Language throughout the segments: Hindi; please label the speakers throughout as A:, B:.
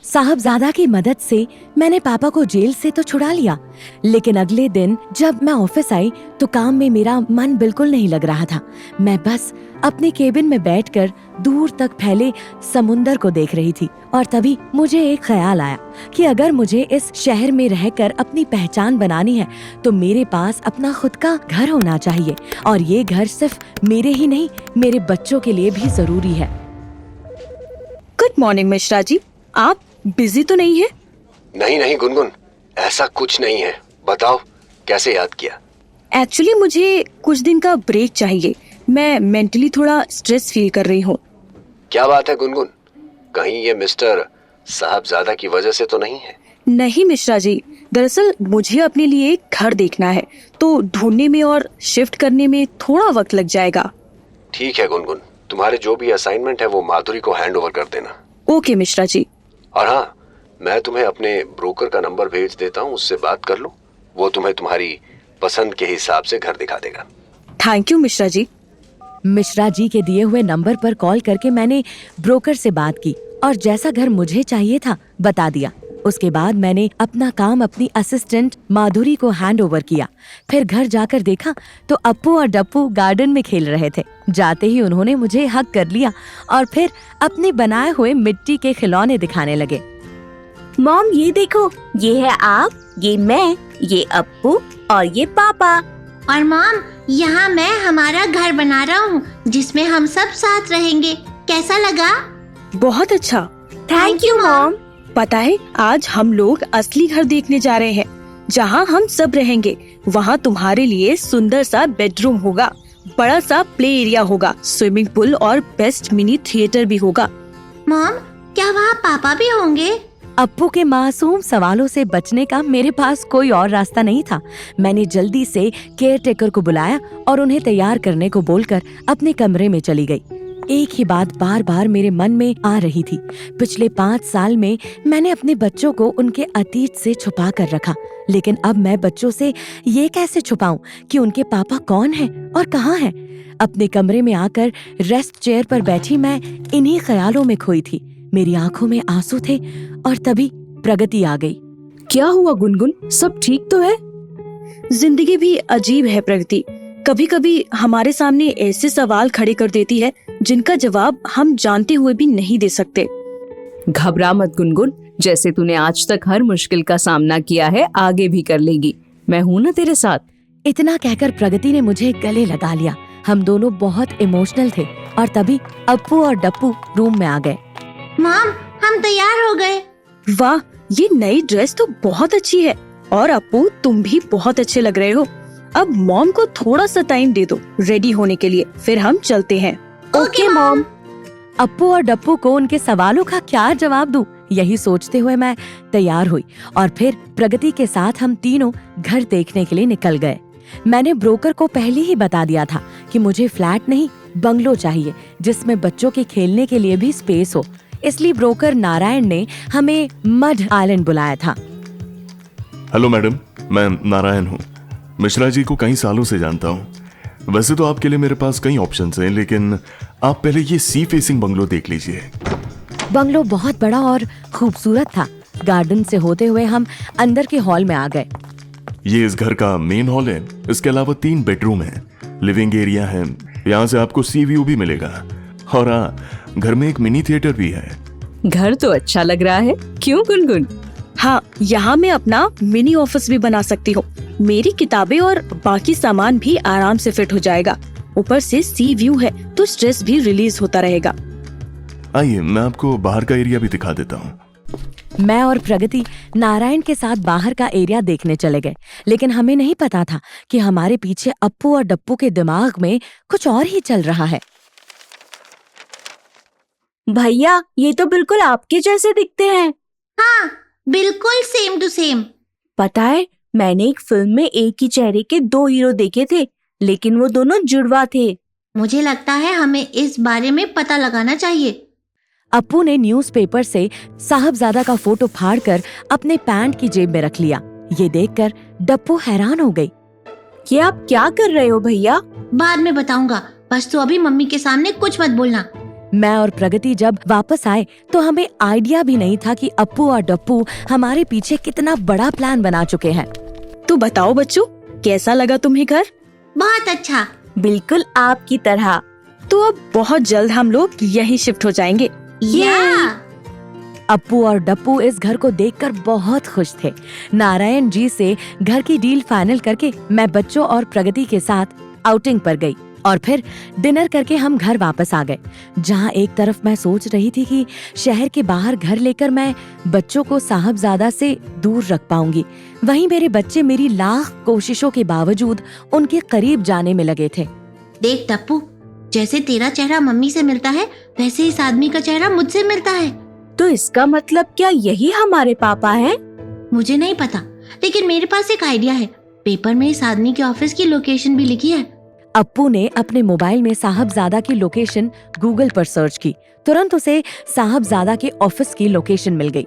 A: साहबजादा की मदद से मैंने पापा को जेल से तो छुड़ा लिया, लेकिन अगले दिन जब मैं ऑफिस आई तो काम में मेरा मन बिल्कुल नहीं लग रहा था। मैं बस अपने केबिन में बैठकर दूर तक फैले समुंदर को देख रही थी और तभी मुझे एक ख्याल आया कि अगर मुझे इस शहर में रहकर अपनी पहचान बनानी है तो मेरे पास अपना खुद का घर होना चाहिए, और ये घर सिर्फ मेरे ही नहीं, मेरे बच्चों के लिए भी जरूरी है।
B: गुड मॉर्निंग मिश्रा जी, आप बिजी तो नहीं है?
C: नहीं गुनगुन, ऐसा कुछ नहीं है। बताओ कैसे याद किया?
B: एक्चुअली मुझे कुछ दिन का ब्रेक चाहिए। मैं मेंटली थोड़ा स्ट्रेस फील कर रही हूँ।
C: क्या बात है गुनगुन, कहीं ये मिस्टर साहबजादा की वजह से तो नहीं है?
B: नहीं मिश्रा जी, दरअसल मुझे अपने लिए एक घर देखना है, तो ढूंढने में और शिफ्ट करने में थोड़ा वक्त लग जाएगा।
C: ठीक है गुनगुन, तुम्हारे जो भी असाइनमेंट है वो माधुरी को हैंड ओवर कर देना।
B: ओके मिश्रा जी।
C: और हाँ, मैं तुम्हें अपने ब्रोकर का नंबर भेज देता हूँ, उससे बात कर लो। वो तुम्हें तुम्हारी पसंद के हिसाब से घर दिखा देगा।
B: Thank you Mishra ji.
A: मिश्रा जी के दिए हुए नंबर पर कॉल करके मैंने ब्रोकर से बात की और जैसा घर मुझे चाहिए था बता दिया। उसके बाद मैंने अपना काम अपनी असिस्टेंट माधुरी को हैंड ओवर किया। फिर घर जाकर देखा तो अप्पू और डप्पू गार्डन में खेल रहे थे। जाते ही उन्होंने मुझे हग कर लिया और फिर अपने बनाए हुए मिट्टी के खिलौने दिखाने लगे।
D: मॉम ये देखो, ये है आप, ये मैं, ये अप्पू और ये पापा।
E: और मॉम, यहाँ मैं हमारा घर बना रहा हूँ जिसमें हम सब साथ रहेंगे। कैसा लगा?
B: बहुत अच्छा।
D: Thank you mom.
B: पता है, आज हम लोग असली घर देखने जा रहे हैं जहाँ हम सब रहेंगे। वहाँ तुम्हारे लिए सुंदर सा बेडरूम होगा, बड़ा सा प्ले एरिया होगा, स्विमिंग पूल और बेस्ट मिनी थिएटर भी होगा।
E: मॉम, क्या वहाँ पापा भी होंगे?
A: अप्पू के मासूम सवालों से बचने का मेरे पास कोई और रास्ता नहीं था। मैंने जल्दी से केयर टेकर को बुलाया और उन्हें तैयार करने को बोलकर अपने कमरे में चली गई। एक ही बात बार बार मेरे मन में आ रही थी। पिछले 5 साल में मैंने अपने बच्चों को उनके अतीत से छुपा कर रखा, लेकिन अब मैं बच्चों से ये कैसे छुपाऊं कि उनके पापा कौन हैं और कहाँ हैं? अपने कमरे में आकर रेस्ट चेयर पर बैठी मैं इन्हीं ख्यालों में खोई थी। मेरी आंखों में आंसू थे और तभी प्रगति आ गई।
F: क्या हुआ गुनगुन, सब ठीक तो है?
B: जिंदगी भी अजीब है प्रगति। कभी कभी हमारे सामने ऐसे सवाल खड़े कर देती है जिनका जवाब हम जानते हुए भी नहीं दे सकते।
F: घबरा मत गुनगुन, जैसे तूने आज तक हर मुश्किल का सामना किया है आगे भी कर लेगी। मैं हूँ ना तेरे साथ।
A: इतना कहकर प्रगति ने मुझे गले लगा लिया। हम दोनों बहुत इमोशनल थे और तभी अप्पू और डप्पू रूम में आ गए।
E: मॉम, हम तैयार हो गए।
B: वाह, ये नई ड्रेस तो बहुत अच्छी है और अप्पू तुम भी बहुत अच्छे लग रहे हो। अब मॉम को थोड़ा सा टाइम दे दो रेडी होने के लिए, फिर हम चलते हैं।
E: Okay mom.
A: अप्पू और डप्पू को उनके सवालों का क्या जवाब दूं, यही सोचते हुए मैं तैयार हुई और फिर प्रगति के साथ हम तीनों घर देखने के लिए निकल गए। मैंने ब्रोकर को पहले ही बता दिया था कि मुझे फ्लैट नहीं बंगलो चाहिए जिसमें बच्चों के खेलने के लिए भी स्पेस हो, इसलिए ब्रोकर नारायण ने हमें मड आइलैंड बुलाया था।
G: हेलो मैडम, मैं नारायण हूँ। मिश्रा जी को कई सालों से जानता हूँ। वैसे तो आपके लिए मेरे पास कई ऑप्शंस हैं, लेकिन आप पहले ये सी फेसिंग बंगलो देख लीजिए।
A: बंगलो बहुत बड़ा और खूबसूरत था। गार्डन से होते हुए हम अंदर के हॉल में आ गए।
G: ये इस घर का मेन हॉल है। इसके अलावा 3 बेडरूम हैं, लिविंग एरिया है, यहाँ से आपको सी व्यू भी मिलेगा और हाँ, घर में एक मिनी थिएटर भी है।
F: घर तो अच्छा लग रहा है, क्यों गुनगुन?
B: हाँ, यहाँ मैं अपना मिनी ऑफिस भी बना सकती हूँ। मेरी किताबें और बाकी सामान भी आराम से फिट हो जाएगा। ऊपर से सी व्यू है तो स्ट्रेस भी रिलीज होता रहेगा।
G: आइए, मैं आपको बाहर का एरिया भी दिखा देता हूँ।
A: मैं और प्रगति नारायण के साथ बाहर का एरिया देखने चले गए, लेकिन हमें नहीं पता था कि हमारे पीछे अप्पू और डप्पू के दिमाग में कुछ और ही चल रहा है।
D: भैया, ये तो बिल्कुल आपके जैसे दिखते हैं।
E: हाँ, बिल्कुल सेम टू सेम।
D: पता है, मैंने एक फिल्म में एक ही चेहरे के 2 हीरो देखे थे, लेकिन वो दोनों जुड़वा थे।
E: मुझे लगता है हमें इस बारे में पता लगाना चाहिए।
A: अप्पू ने न्यूज़पेपर से साहबजादा का फोटो फाड़कर अपने पैंट की जेब में रख लिया। ये देखकर डप्पू हैरान हो गई।
D: ये आप क्या कर रहे हो भैया?
E: बाद में बताऊंगा, बस तो अभी मम्मी के सामने कुछ मत बोलना।
A: मैं और प्रगति जब वापस आए तो हमें आइडिया भी नहीं था कि अप्पू और डप्पू हमारे पीछे कितना बड़ा प्लान बना चुके हैं।
B: तो बताओ बच्चों, कैसा लगा तुम्हें घर?
E: बहुत अच्छा।
D: बिल्कुल आपकी तरह।
B: तो अब बहुत जल्द हम लोग यहीं शिफ्ट हो जाएंगे।
E: या
A: अप्पू और डप्पू इस घर को देखकर बहुत खुश थे। नारायण जी से घर की डील फाइनल करके मैं बच्चों और प्रगति के साथ आउटिंग पर गई और फिर डिनर करके हम घर वापस आ गए। जहाँ एक तरफ मैं सोच रही थी कि शहर के बाहर घर लेकर मैं बच्चों को साहबजादा से दूर रख पाऊंगी, वहीं मेरे बच्चे मेरी लाख कोशिशों के बावजूद उनके करीब जाने में लगे थे।
E: देख टप्पू, जैसे तेरा चेहरा मम्मी से मिलता है वैसे इस आदमी का चेहरा मुझसे मिलता है।
D: तो इसका मतलब क्या यही हमारे पापा हैं?
E: मुझे नहीं पता, लेकिन मेरे पास एक आइडिया है। पेपर में इस आदमी के ऑफिस की लोकेशन भी लिखी है।
A: अप्पू ने अपने मोबाइल में साहबजादा की लोकेशन गूगल पर सर्च की। तुरंत उसे साहबजादा के ऑफिस की लोकेशन मिल गई।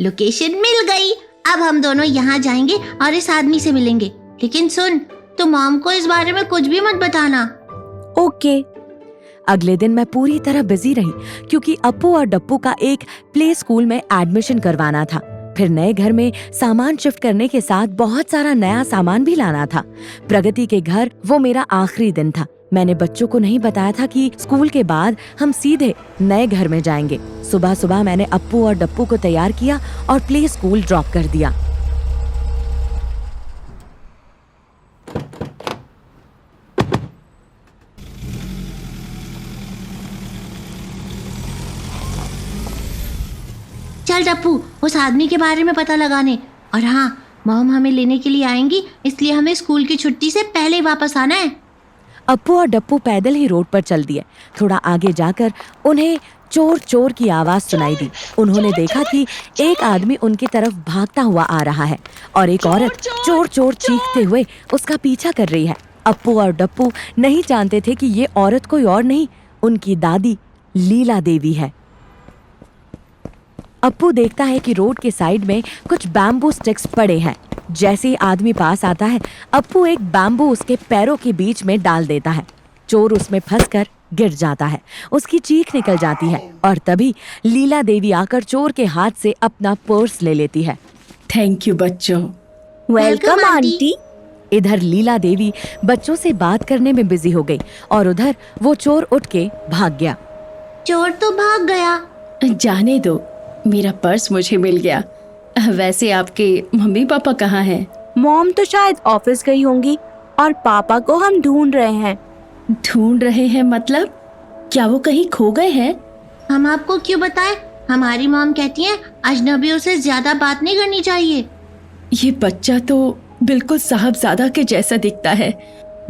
E: लोकेशन मिल गई। अब हम दोनों यहाँ जाएंगे और इस आदमी से मिलेंगे। लेकिन सुन, तुम मॉम को इस बारे में कुछ भी मत बताना।
D: ओके।
A: अगले दिन मैं पूरी तरह बिजी रही क्योंकि अप्पू और डप्पू का एक प्ले स्कूल में एडमिशन करवाना था। फिर नए घर में सामान शिफ्ट करने के साथ बहुत सारा नया सामान भी लाना था। प्रगति के घर वो मेरा आखिरी दिन था। मैंने बच्चों को नहीं बताया था कि स्कूल के बाद हम सीधे नए घर में जाएंगे। सुबह सुबह मैंने अप्पू और डप्पू को तैयार किया और प्ले स्कूल ड्रॉप कर दिया।
E: चल टप्पू, उस आदमी के बारे में पता लगाने। और हाँ, मॉम हमें लेने के लिए आएंगी, इसलिए हमें स्कूल की छुट्टी से पहले वापस आना है।
A: अप्पू और डप्पू पैदल ही रोड पर चल दिए। थोड़ा आगे जाकर उन्हें चोर चोर की आवाज सुनाई दी। उन्होंने देखा कि एक आदमी उनकी तरफ भागता हुआ आ रहा है और एक औरत चोर चोर चीखते हुए उसका पीछा कर रही है। अप्पू और डप्पू नहीं जानते थे कि ये औरत कोई और नहीं, उनकी दादी लीला देवी है। अप्पू देखता है कि रोड के साइड में कुछ बैम्बू स्टिक्स पड़े हैं। जैसे ही आदमी पास आता है, अप्पू एक बैम्बू उसके पैरों के बीच में डाल देता है। चोर उसमें फंसकर गिर जाता है। उसकी चीख निकल जाती है और तभी लीला देवी आकर चोर के हाथ से अपना पर्स ले लेती है।
B: थैंक यू बच्चों।
D: Welcome aunty.
A: इधर लीला देवी बच्चों से बात करने में बिजी हो गई और उधर वो चोर उठ के भाग गया।
E: चोर तो भाग गया।
H: जाने दो, मेरा पर्स मुझे मिल गया। वैसे आपके मम्मी पापा कहाँ हैं?
D: मॉम तो शायद ऑफिस गई होंगी और पापा को हम ढूंढ रहे हैं।
H: ढूंढ रहे हैं मतलब? क्या वो कहीं खो गए हैं?
E: हम आपको क्यों बताएं? हमारी मॉम कहती है अजनबियों से ज्यादा बात नहीं करनी चाहिए।
H: ये बच्चा तो बिल्कुल साहबजादा के जैसा दिखता है।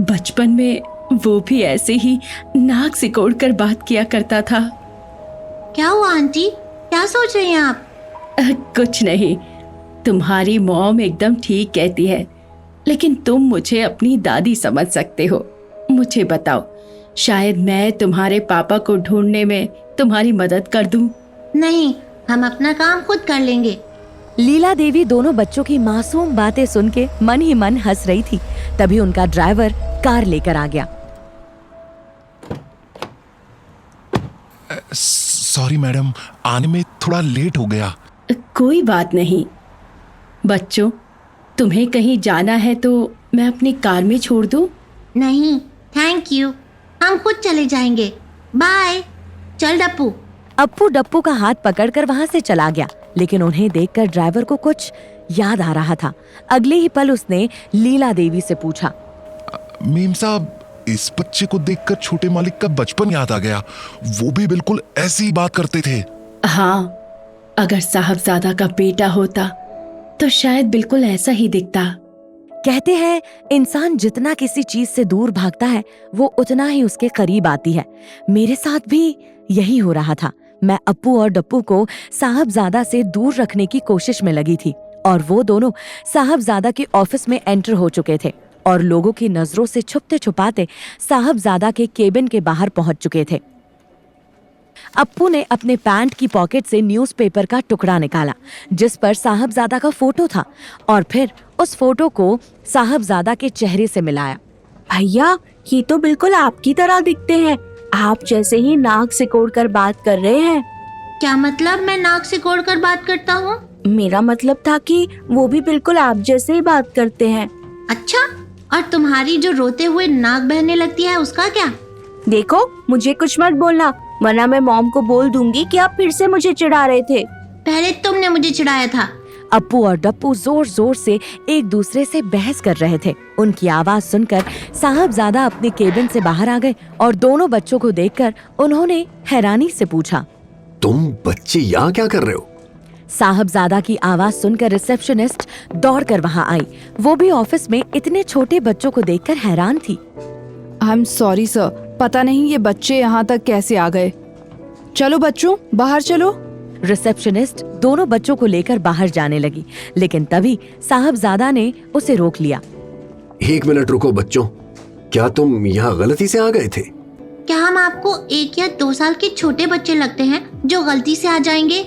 H: बचपन में वो भी ऐसे ही नाक सिकोड़ कर बात किया करता था।
E: क्या हुआ आंटी, क्या सोच रही हैं आप?
H: कुछ नहीं, तुम्हारी मॉम एकदम ठीक कहती है, लेकिन तुम मुझे अपनी दादी समझ सकते हो। मुझे बताओ, शायद मैं तुम्हारे पापा को ढूंढने में तुम्हारी मदद कर दूं।
E: नहीं, हम अपना काम खुद कर लेंगे।
A: लीला देवी दोनों बच्चों की मासूम बातें सुन के मन ही मन हंस रही थी। तभी उनका ड्राइवर कार लेकर आ गया।
I: सॉरी मैडम, आने में थोड़ा लेट हो गया।
H: कोई बात नहीं। बच्चों, तुम्हें कहीं जाना है तो मैं अपनी कार में छोड़ दूं?
E: नहीं थैंक यू, हम खुद चले जाएंगे। बाय। चल डप्पू।
A: अप्पू डप्पू का हाथ पकड़कर वहां से चला गया, लेकिन उन्हें देखकर ड्राइवर को कुछ याद आ रहा था। अगले ही पल उसने लीला देवी से पूछा,
I: मेम साहब, इस बच्चे को देखकर छोटे मालिक का बचपन याद आ गया। वो भी बिल्कुल ऐसी ही बात करते थे।
H: हाँ, अगर साहबजादा का बेटा होता तो शायद बिल्कुल ऐसा ही दिखता।
A: कहते हैं इंसान जितना किसी चीज से दूर भागता है वो उतना ही उसके करीब आती है। मेरे साथ भी यही हो रहा था। मैं अप्पू और डप्पू को साहबजादा से दूर रखने की कोशिश में लगी थी और वो दोनों साहबजादा के ऑफिस में एंटर हो चुके थे और लोगों की नजरों से छुपते छुपाते साहबजादा के केबिन के बाहर पहुंच चुके थे। अप्पू ने अपने पैंट की पॉकेट से न्यूज़पेपर का टुकड़ा निकाला जिस पर साहबजादा का फोटो था और फिर उस फोटो को साहबजादा के चेहरे से मिलाया।
D: भैया, ये तो बिल्कुल आपकी तरह दिखते हैं। आप जैसे ही नाक सिकोड़ कर बात कर रहे हैं।
E: क्या मतलब मैं नाक सिकोड़ कर बात करता हूँ?
D: मेरा मतलब था कि वो भी बिल्कुल आप जैसे ही बात करते हैं।
E: अच्छा, और तुम्हारी जो रोते हुए नाक बहने लगती है उसका क्या?
D: देखो, मुझे कुछ मत बोलना, वरना मैं मॉम को बोल दूंगी कि आप फिर से मुझे चिढ़ा रहे थे।
E: पहले तुमने मुझे चिढ़ाया था।
A: अप्पू और डप्पू जोर जोर से एक दूसरे से बहस कर रहे थे। उनकी आवाज सुनकर साहबजादा अपने केबिन से बाहर आ गए और दोनों बच्चों को देखकर उन्होंने हैरानी से पूछा,
C: तुम बच्चे यहाँ क्या कर रहे हो?
A: साहबजादा की आवाज सुनकर रिसेप्शनिस्ट दौड़कर वहां आई। वो भी ऑफिस में इतने छोटे बच्चों को देखकर हैरान थी।
F: आई एम सॉरी सर, पता नहीं ये बच्चे यहाँ तक कैसे आ गए। चलो बच्चों, बाहर चलो।
A: रिसेप्शनिस्ट दोनों बच्चों को लेकर बाहर जाने लगी, लेकिन तभी साहबजादा ने उसे रोक लिया।
C: 1 मिनट रुको बच्चों, क्या तुम यहाँ गलती से आ गए थे?
E: क्या हम आपको 1 या 2 साल के छोटे बच्चे लगते हैं जो गलती से आ जाएंगे?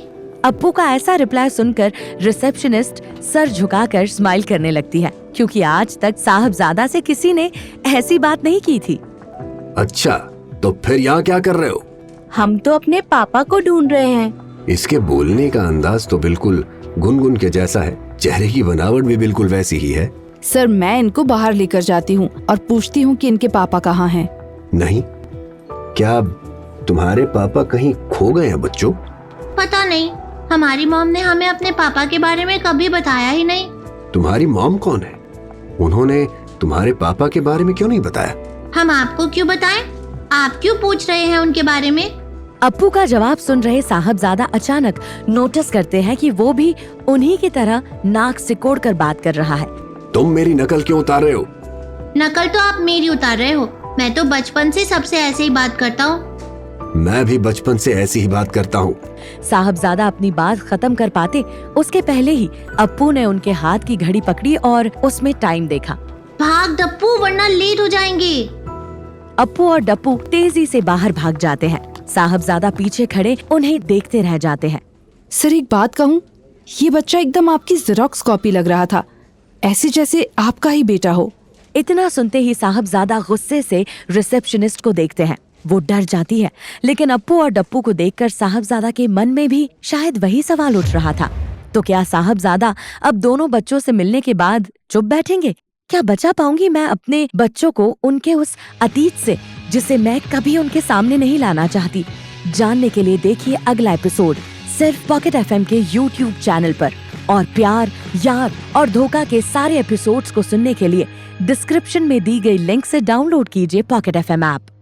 A: अप्पू का ऐसा रिप्लाई सुनकर रिसेप्शनिस्ट सर झुकाकर स्माइल करने लगती है, क्योंकि आज तक साहबजादा से किसी ने ऐसी बात नहीं की थी।
C: अच्छा, तो फिर यहाँ क्या कर रहे हो?
D: हम तो अपने पापा को ढूंढ रहे हैं।
C: इसके बोलने का अंदाज तो बिल्कुल गुनगुन के जैसा है, चेहरे की बनावट भी बिल्कुल वैसी ही है।
F: सर, मैं इनको बाहर लेकर जाती हूँ और पूछती हूँ कि इनके पापा कहाँ हैं।
C: नहीं, क्या तुम्हारे पापा कहीं खो गए हैं बच्चों?
E: पता नहीं, हमारी मॉम ने हमें अपने पापा के बारे में कभी बताया ही नहीं।
C: तुम्हारी मॉम कौन है? उन्होंने तुम्हारे पापा के बारे में क्यों नहीं बताया?
E: हम आपको क्यों बताएं? आप क्यों पूछ रहे हैं उनके बारे में?
A: अप्पू का जवाब सुन रहे साहबजादा अचानक नोटिस करते हैं कि वो भी उन्हीं की तरह नाक सिकोड़ कर बात कर रहा है।
C: तुम मेरी नकल क्यों उतार रहे हो?
E: नकल तो आप मेरी उतार रहे हो। मैं तो बचपन से सबसे ऐसे ही बात करता हूँ।
C: मैं भी बचपन से ऐसी ही बात करता हूँ।
A: साहबजादा अपनी बात खत्म कर पाते उसके पहले ही अप्पू ने उनके हाथ की घड़ी पकड़ी और उसमें टाइम देखा।
E: भाग डप्पू, वरना लेट हो जाएंगे।
A: अप्पू और डप्पू तेजी से बाहर भाग जाते हैं। साहबजादा पीछे खड़े उन्हें देखते रह जाते हैं।
F: सर, एक बात कहूँ, ये बच्चा एकदम आपकी जेरोक्स कॉपी लग रहा था, ऐसे जैसे आपका ही बेटा हो।
A: इतना सुनते ही साहबजादा गुस्से से रिसेप्शनिस्ट को देखते हैं। वो डर जाती है, लेकिन अप्पू और डप्पू को देखकर साहबजादा के मन में भी शायद वही सवाल उठ रहा था। तो क्या साहबजादा अब दोनों बच्चों से मिलने के बाद चुप बैठेंगे? क्या बचा पाऊंगी मैं अपने बच्चों को उनके उस अतीत से जिसे मैं कभी उनके सामने नहीं लाना चाहती? जानने के लिए देखिए अगला एपिसोड सिर्फ पॉकेट एफएम के YouTube चैनल पर। और प्यार, यार और धोखा के सारे एपिसोड्स को सुनने के लिए डिस्क्रिप्शन में दी गई लिंक से डाउनलोड कीजिए पॉकेट एफएम ऐप।